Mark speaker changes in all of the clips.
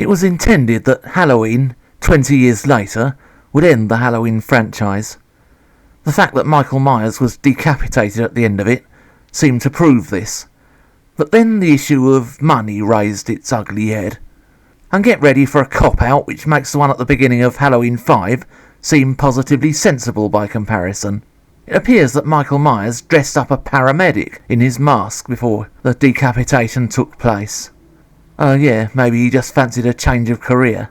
Speaker 1: It was intended that Halloween, 20 years later, would end the Halloween franchise. The fact that Michael Myers was decapitated at the end of it seemed to prove this. But then the issue of money raised its ugly head. And get ready for a cop-out which makes the one at the beginning of Halloween 5 seem positively sensible by comparison. It appears that Michael Myers dressed up a paramedic in his mask before the decapitation took place. Yeah, maybe he just fancied a change of career.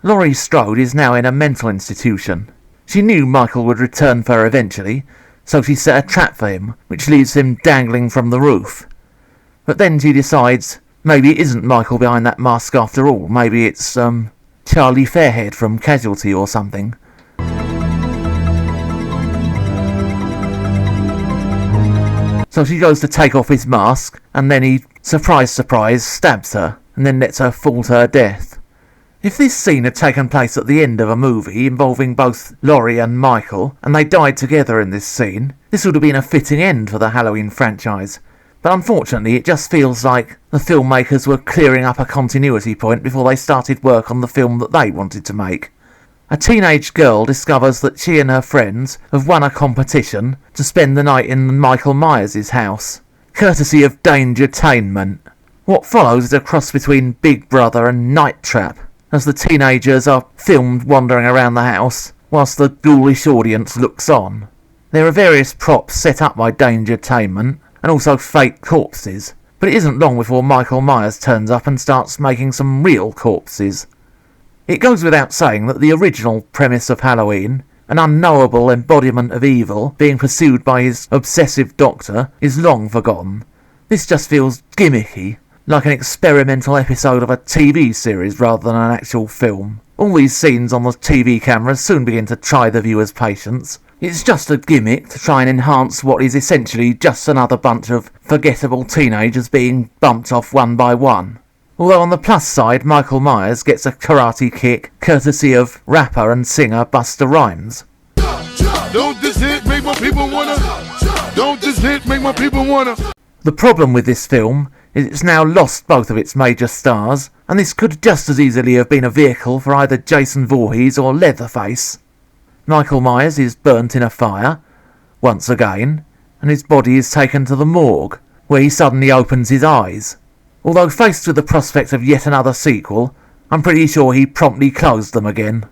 Speaker 1: Laurie Strode is now in a mental institution. She knew Michael would return for her eventually, so she set a trap for him, which leaves him dangling from the roof. But then she decides maybe it isn't Michael behind that mask after all. Maybe it's, Charlie Fairhead from Casualty or something. So she goes to take off his mask, and then he, surprise surprise, stabs her, and then lets her fall to her death. If this scene had taken place at the end of a movie involving both Laurie and Michael, and they died together in this scene, this would have been a fitting end for the Halloween franchise. But unfortunately, it just feels like the filmmakers were clearing up a continuity point before they started work on the film that they wanted to make. A teenage girl discovers that she and her friends have won a competition to spend the night in Michael Myers' house, courtesy of Dangertainment. What follows is a cross between Big Brother and Night Trap, as the teenagers are filmed wandering around the house, whilst the ghoulish audience looks on. There are various props set up by Dangertainment, and also fake corpses, but it isn't long before Michael Myers turns up and starts making some real corpses. It goes without saying that the original premise of Halloween, an unknowable embodiment of evil being pursued by his obsessive doctor, is long forgotten. This just feels gimmicky, like an experimental episode of a TV series rather than an actual film. All these scenes on the TV cameras soon begin to try the viewer's patience. It's just a gimmick to try and enhance what is essentially just another bunch of forgettable teenagers being bumped off one by one. Although on the plus side, Michael Myers gets a karate kick courtesy of rapper and singer Busta Rhymes.
Speaker 2: Don't this hit make my people wanna? Don't this hit make my people wanna?
Speaker 1: The problem with this film is it's now lost both of its major stars, and this could just as easily have been a vehicle for either Jason Voorhees or Leatherface. Michael Myers is burnt in a fire, once again, and his body is taken to the morgue, where he suddenly opens his eyes. Although faced with the prospect of yet another sequel, I'm pretty sure he promptly closed them again.